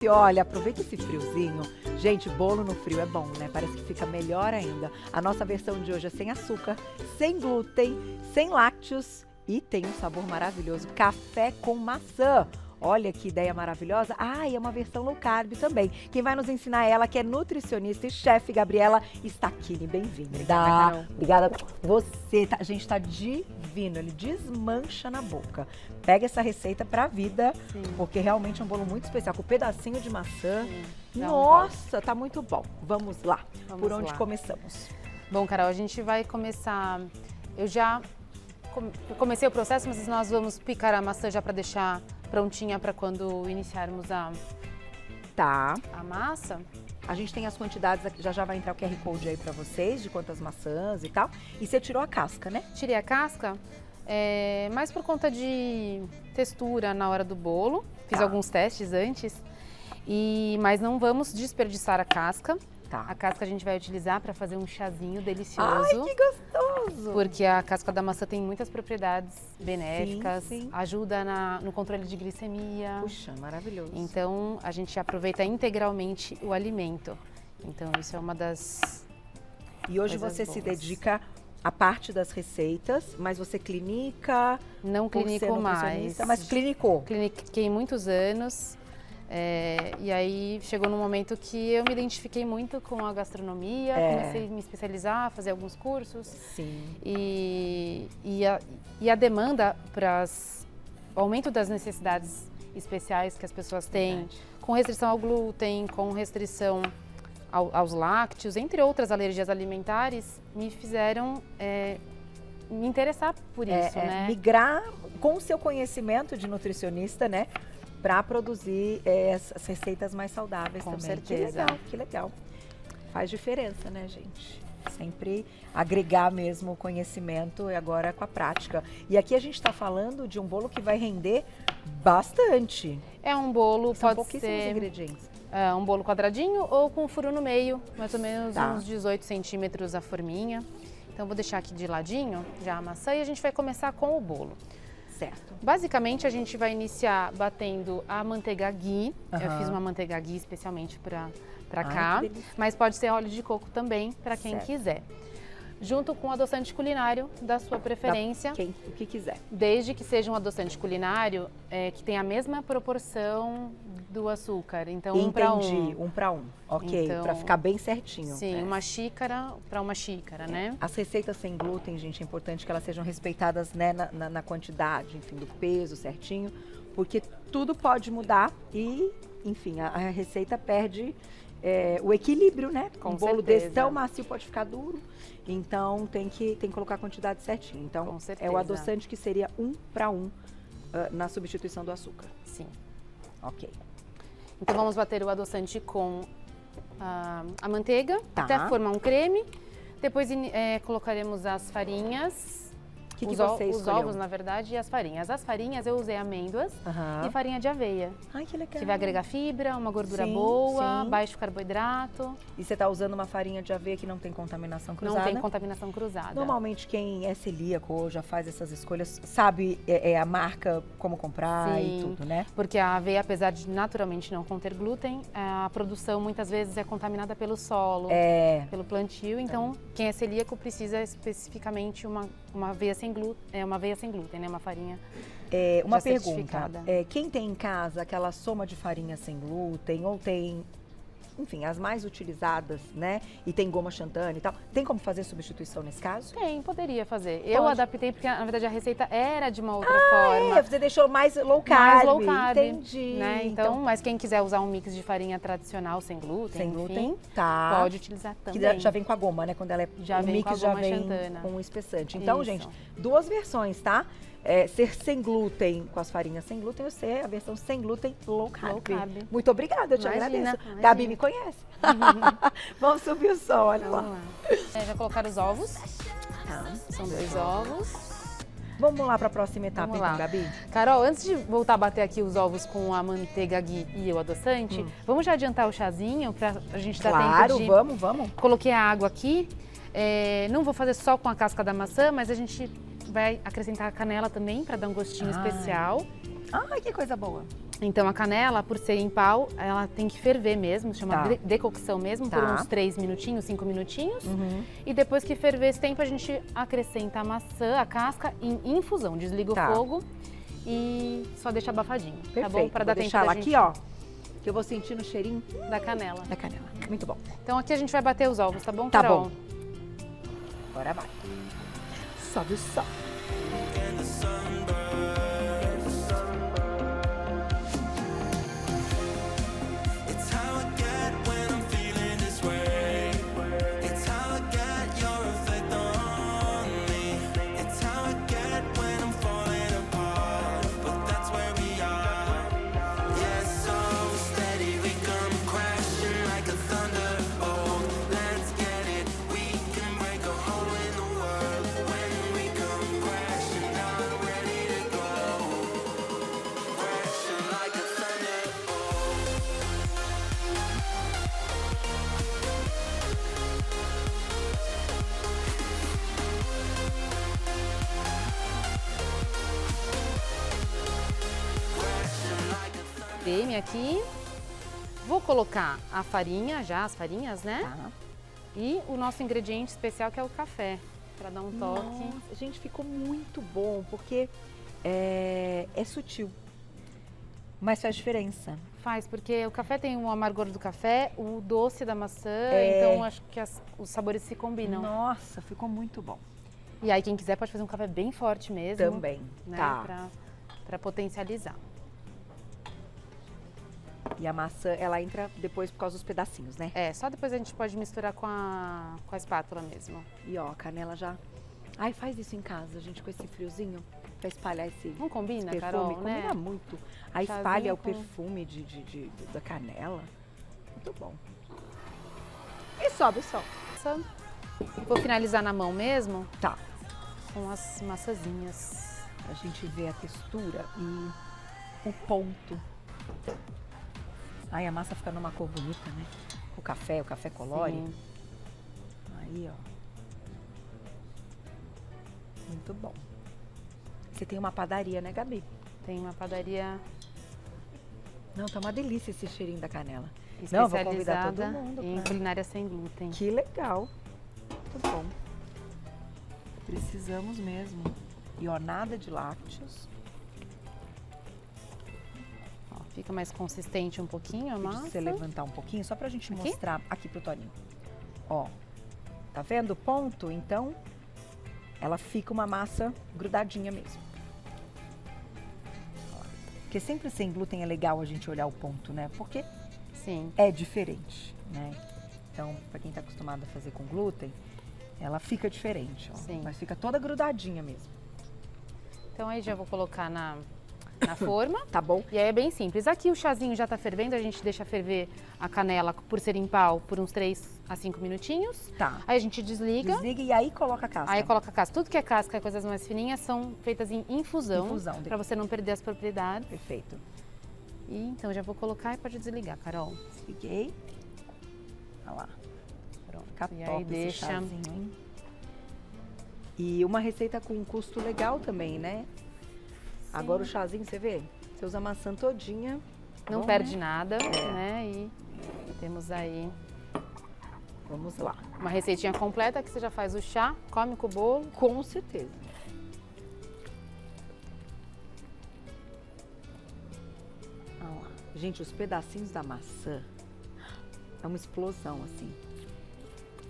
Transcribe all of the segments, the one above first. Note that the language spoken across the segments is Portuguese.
E olha, aproveita esse friozinho. Gente, bolo no frio é bom, né? Parece que fica melhor ainda. A nossa versão de hoje é sem açúcar, sem glúten, sem lácteos e tem um sabor maravilhoso, café com maçã. Olha que ideia maravilhosa. Ah, e é uma versão low carb também. Quem vai nos ensinar é ela, que é nutricionista e chefe, Gabriela Stachini. Bem-vinda. Obrigada, Carol. Obrigada. Você, gente, tá divino. Ele desmancha na boca. Pega essa receita pra vida, Sim. porque realmente é um bolo muito especial. Com pedacinho de maçã. Sim. Nossa, tá muito bom. Vamos lá. Vamos Por onde lá. começamos? Bom, Carol, a gente vai começar... Eu já comecei o processo, mas nós vamos picar a maçã já para deixar prontinha para quando iniciarmos Tá. a massa. A gente tem as quantidades, aqui, já vai entrar o QR Code aí pra vocês, de quantas maçãs e tal. E você tirou a casca, né? Tirei a casca, mais por conta de textura na hora do bolo. Fiz Tá. alguns testes antes, mas não vamos desperdiçar a casca. Tá. A casca a gente vai utilizar para fazer um chazinho delicioso. Ai, que gostoso! Porque a casca da maçã tem muitas propriedades benéficas, Sim. ajuda no controle de glicemia. Puxa, maravilhoso. Então, a gente aproveita integralmente o alimento. Então, isso é uma das... E hoje coisas você se boas. dedica à parte das receitas, mas você clinica, Não por ser clinico mais. nutricionista, mas clinicou. Cliniquei muitos anos. E aí, chegou num momento que eu me identifiquei muito com a gastronomia. Comecei a me especializar, fazer alguns cursos. Sim. E a demanda para o aumento das necessidades especiais que as pessoas têm, Verdade. com restrição ao glúten, com restrição aos lácteos, entre outras alergias alimentares, me fizeram me interessar por isso, né? Migrar com o seu conhecimento de nutricionista, né? Para produzir essas receitas mais saudáveis Com também. certeza. Que legal. Faz diferença, né, gente? Sempre agregar mesmo o conhecimento e agora com a prática. E aqui a gente está falando de um bolo que vai render bastante. É um bolo, São pode pouquíssimos ser ingredientes. um bolo quadradinho ou com furo no meio, mais ou menos Tá. uns 18 centímetros a forminha. Então, vou deixar aqui de ladinho já a maçã e a gente vai começar com o bolo. Certo. Basicamente, a gente vai iniciar batendo a manteiga ghee. Eu Aham. fiz uma manteiga ghee especialmente para Ai, cá, que delícia. mas pode ser óleo de coco também, para quem Certo. quiser. Junto com o adoçante culinário da sua preferência, O que quiser. desde que seja um adoçante culinário que tenha a mesma proporção do açúcar. Então, um para Entendi. um. Um para um. Ok. Então, para ficar bem certinho. Sim, né? uma xícara para uma xícara, né? As receitas sem glúten, gente, é importante que elas sejam respeitadas, né, na quantidade, enfim, do peso certinho, porque tudo pode mudar e, enfim, a receita perde o equilíbrio, né? Com um bolo certeza. desse tão macio pode ficar duro, então tem que colocar a quantidade certinha. Então, Com é certeza. o adoçante que seria 1 para 1 na substituição do açúcar. Sim. Ok. Então, vamos bater o adoçante com a manteiga Tá. até formar um creme. Depois colocaremos as farinhas, O que os você os escolheu? ovos, na verdade, e as farinhas. As farinhas eu usei amêndoas Aham. e farinha de aveia, Ai, que legal. que vai agregar fibra, uma gordura Sim, boa, sim. baixo carboidrato, E você está usando uma farinha de aveia que não tem contaminação cruzada? não tem contaminação cruzada. Normalmente quem é celíaco ou já faz essas escolhas sabe a marca, como comprar e Sim. tudo, né? Porque a aveia, apesar de naturalmente não conter glúten, a produção muitas vezes é contaminada pelo solo, pelo plantio. Então, quem é celíaco precisa especificamente uma aveia sem glúten, né? Uma farinha Uma já pergunta, certificada. quem tem em casa aquela soma de farinha sem glúten ou tem, enfim, as mais utilizadas, né? E tem goma xantana e tal, tem como fazer substituição nesse caso? poderia fazer. Eu Pode. adaptei porque, na verdade, a receita era de uma outra forma. Você deixou mais low carb. Mais low carb, Entendi. né? Então, mas quem quiser usar um mix de farinha tradicional sem glúten, sem enfim, glúten, tá. pode utilizar Que também. já vem com a goma, né? Quando ela Já o vem mix com a já goma vem xantana. com o espessante. Então, Isso. gente, duas versões, tá? Ser sem glúten com as farinhas sem glúten ou ser a versão sem glúten low carb. Low carb. Muito obrigada, eu te Imagina, agradeço. imagina. Gabi me conhece. Vamos subir o som, olha Vamos lá. lá. Já colocaram os ovos. Tá. São 2 ovos. Vamos lá para a próxima etapa, Vamos então, lá. Gabi? Carol, antes de voltar a bater aqui os ovos com a manteiga ghee e o adoçante, vamos já adiantar o chazinho pra a gente dar Claro, tempo de... vamos. Coloquei a água aqui. Não vou fazer só com a casca da maçã, mas a gente vai acrescentar a canela também para dar um gostinho especial. Ai, que coisa boa. Então a canela, por ser em pau, ela tem que ferver mesmo, chama decocção mesmo, por uns 3 minutinhos, 5 minutinhos. E depois que ferver esse tempo, a gente acrescenta a maçã, a casca em infusão. Desliga o fogo e só deixa abafadinho. Perfeito. Tá bom? Para dar tempo deixar ela da gente... aqui, ó, que eu vou sentir no cheirinho da canela. da canela. Muito bom. Então aqui a gente vai bater os ovos, tá bom, Tá Carol? bom. Agora vai. Sobe o sol. Creme aqui. Vou colocar a farinha, já as farinhas, né? Tá. E o nosso ingrediente especial, que é o café, para dar um toque. Nossa, gente, ficou muito bom, porque é sutil, mas faz diferença. Faz, porque o café tem o amargor do café, o doce da maçã, então acho que os sabores se combinam. Nossa, ficou muito bom. E aí quem quiser pode fazer um café bem forte mesmo. Também, né? tá. Para potencializar. E a maçã, ela entra depois por causa dos pedacinhos, né? É, só depois a gente pode misturar com a espátula mesmo. E ó, a canela já... Ai, faz isso em casa, gente, com esse friozinho, pra espalhar esse Não combina, perfume. Carol, Combina né? muito. Aí Chazinho espalha o com- perfume da canela. Muito bom. E sobe o sol. Vou finalizar na mão mesmo, Tá. com as maçãzinhas. A gente vê a textura e o ponto. Aí a massa fica numa cor bonita, né? O café colore. Sim. Aí, ó. Muito bom. Você tem uma padaria, né, Gabi? Tem uma padaria Não, tá uma delícia esse cheirinho da canela. Não, vou convidar todo especializada mundo em pra... culinária sem glúten. Que legal. Muito bom. Precisamos mesmo. E ó, nada de lácteos. Ó, fica mais consistente um pouquinho a Deixa massa. você levantar um pouquinho, só pra gente Aqui? mostrar aqui pro Toninho. Ó, tá vendo o ponto? Então, ela fica uma massa grudadinha mesmo. Ó, porque sempre sem glúten é legal a gente olhar o ponto, né? Porque Sim. é diferente, né? Então, pra quem tá acostumado a fazer com glúten, ela fica diferente, ó. Sim. Mas fica toda grudadinha mesmo. Então aí já vou colocar na forma. Tá bom? E aí é bem simples. Aqui o chazinho já tá fervendo, a gente deixa ferver a canela, por ser em pau, por uns 3 a 5 minutinhos. Tá. Aí a gente desliga. Desliga e aí coloca a casca. Aí coloca a casca. Tudo que é casca e coisas mais fininhas são feitas em infusão. Infusão. Pra você não perder as propriedades. Perfeito. E então já vou colocar e pode desligar, Carol. Desliguei. Olha lá. Pronto. Fica E top aí esse deixa. chazinho, hein? E uma receita com um custo legal também, né? Agora o chazinho, você vê? Você usa a maçã todinha. Não bom, perde né? nada, né? E temos aí Vamos lá. uma receitinha completa que você já faz o chá, come com o bolo. Com certeza. Olha lá. Gente, os pedacinhos da maçã é uma explosão, assim.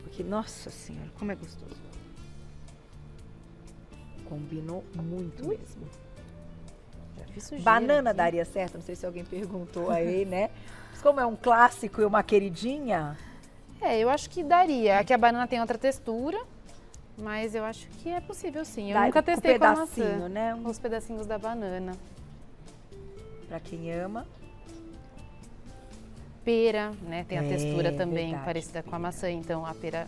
Porque, nossa senhora, como é gostoso. Combinou muito mesmo. Já fiz sujeira Banana aqui. daria certo? Não sei se alguém perguntou aí, né? Mas como é um clássico e uma queridinha, É, eu acho que daria. Aqui a banana tem outra textura, mas eu acho que é possível sim. Eu dá nunca com testei com a pedacinho, maçã. né? Com os pedacinhos da banana. Pra quem ama. Pera, né? Tem a É, textura também verdade, parecida com a maçã, então a pera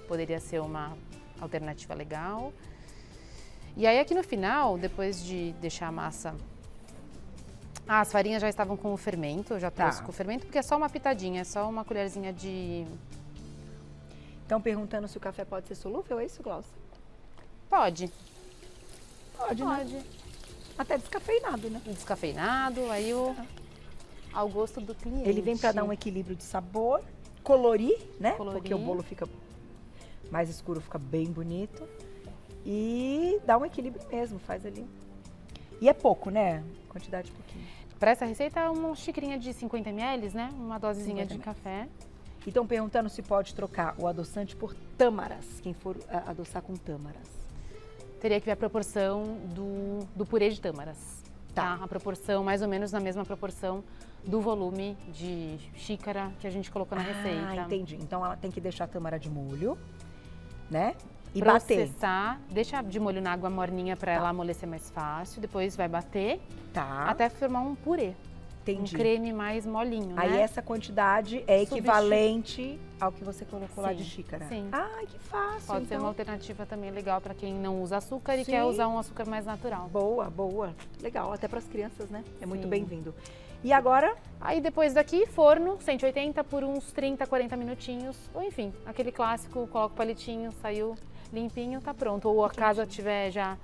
poderia ser uma alternativa legal. E aí aqui no final, depois de deixar a massa... Ah, as farinhas já estavam com o fermento, eu já trouxe com o fermento, porque é só uma pitadinha, é só uma colherzinha de... Estão perguntando se o café pode ser solúvel, é isso, Glaucia? Pode, Pode, né? pode. Até descafeinado, né? Descafeinado, aí o ao gosto do cliente. Ele vem para dar um equilíbrio de sabor, colorir, né? Colorir. Porque o bolo fica mais escuro, fica bem bonito. E dá um equilíbrio mesmo, faz ali. E é pouco, né? Quantidade pouquinho. Para essa receita, uma xicrinha de 50 ml, né? Uma dosezinha de café. E estão perguntando se pode trocar o adoçante por tâmaras, quem for adoçar com tâmaras. Teria que ver a proporção do purê de tâmaras. Tá? A proporção, mais ou menos na mesma proporção do volume de xícara que a gente colocou na receita. Ah, entendi. Então ela tem que deixar a tâmara de molho, né? E processar, deixa de molho na água morninha para ela amolecer mais fácil. Depois vai bater até formar um purê. Entendi. Um creme mais molinho, Aí né? essa quantidade é equivalente ao que você colocou lá de xícara. Sim. Ai, que fácil. Pode ser uma alternativa também legal para quem não usa açúcar e quer usar um açúcar mais natural. Boa, boa. Legal, até para as crianças, né? É muito bem-vindo. E agora? Aí depois daqui, forno, 180 por uns 30, 40 minutinhos. Ou enfim, aquele clássico, coloca o palitinho, saiu limpinho, tá pronto. Ou a casa estiver já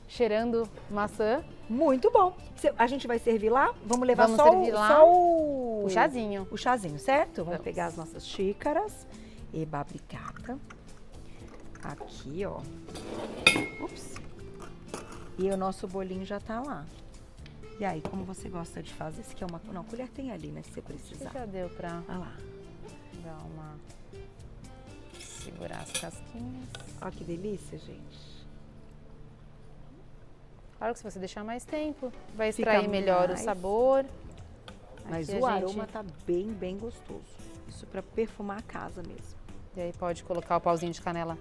cheirando maçã. Muito bom. A gente vai servir lá? Vamos levar Vamos só servir lá só o chazinho. O chazinho, certo? Vamos pegar as nossas xícaras. Eba, obrigada. Aqui, ó. Ups. E o nosso bolinho já tá lá. E aí, como você gosta de fazer? Esse aqui é uma... Não, a colher tem ali, né? Se você precisar. Já deu pra Olha lá. dar uma... Segurar as casquinhas. Olha que delícia, gente. Claro que se você deixar mais tempo, vai extrair melhor o sabor. Mas aqui o aroma tá bem, bem gostoso. Isso pra perfumar a casa mesmo. E aí pode colocar o pauzinho de canela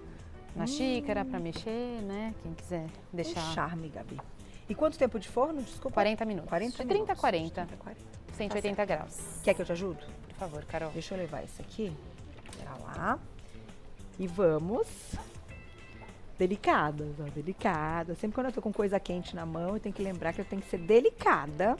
na xícara pra mexer, né? Quem quiser deixar. Um charme, Gabi. E quanto tempo de forno? Desculpa. 40 minutos. 40 de 30 minutos. a 40. 30 a 40. 180 graus. Quer que eu te ajude? Por favor, Carol. Deixa eu levar esse aqui. Pra lá. E vamos. Delicadas, ó, delicada. Sempre quando eu tô com coisa quente na mão, eu tenho que lembrar que eu tenho que ser delicada.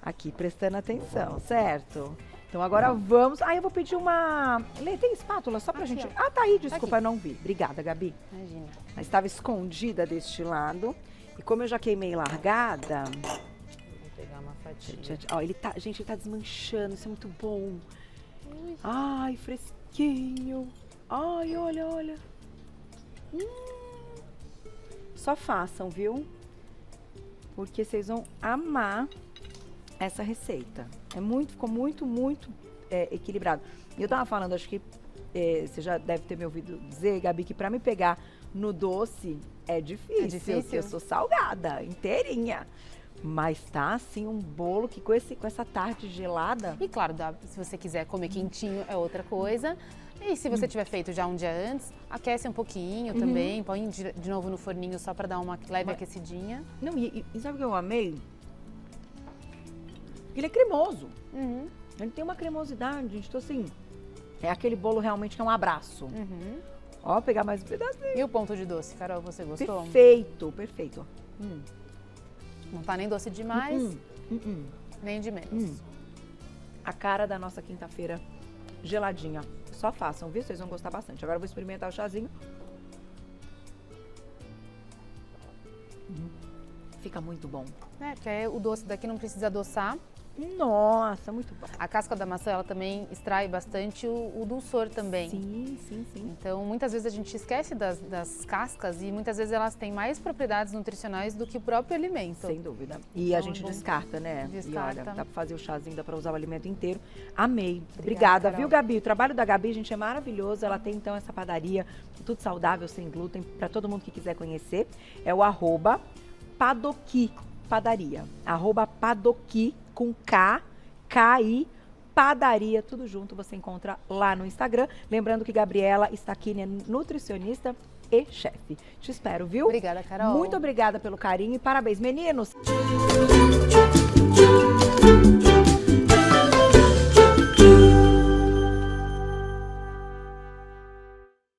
Aqui, prestando atenção, certo? Então agora vamos... eu vou pedir uma... Lê, tem espátula só pra Aqui, gente... ó. tá aí, desculpa, Aqui. eu não vi. Obrigada, Gabi. Imagina. Mas estava escondida deste lado. E como eu já queimei largada... Vou pegar uma fatia. Ó, gente, ele tá desmanchando, isso é muito bom. Ai, fresquinho. Ai, olha, olha. Só façam, viu? Porque vocês vão amar essa receita. Ficou muito, muito equilibrado. E eu tava falando, acho que você já deve ter me ouvido dizer, Gabi, que pra me pegar no doce é difícil. Porque eu sou salgada, inteirinha. Mas tá assim um bolo que com essa tarde gelada... E claro, se você quiser comer quentinho é outra coisa. E se você tiver feito já um dia antes, aquece um pouquinho também, põe de novo no forninho só para dar uma leve aquecidinha. Não, e sabe o que eu amei? Ele é cremoso. Ele tem uma cremosidade, gente. Então assim, é aquele bolo realmente que é um abraço. Ó, pegar mais um pedacinho. E o ponto de doce, Carol, você gostou? Perfeito, perfeito. Não tá nem doce demais, nem de menos. A cara da nossa quinta-feira geladinha. Só façam, viu? Vocês vão gostar bastante. Agora eu vou experimentar o chazinho. Fica muito bom. Porque aí o doce daqui não precisa adoçar. Nossa, muito bom. A casca da maçã, ela também extrai bastante o dulçor também. Sim, sim, sim. Então, muitas vezes a gente esquece das cascas e muitas vezes elas têm mais propriedades nutricionais do que o próprio alimento. Sem dúvida. E a gente descarta, né? Descarta. E olha, dá pra fazer o chazinho, dá pra usar o alimento inteiro. Amei. Obrigada, viu, Gabi? O trabalho da Gabi, gente, é maravilhoso. Ela tem, então, essa padaria, tudo saudável, sem glúten, pra todo mundo que quiser conhecer. É o @Padoqui Padaria. @Padoqui com K-I, Padaria, tudo junto, você encontra lá no Instagram. Lembrando que Gabriela Stachini é nutricionista e chefe. Te espero, viu? Obrigada, Carol. Muito obrigada pelo carinho e parabéns, meninos!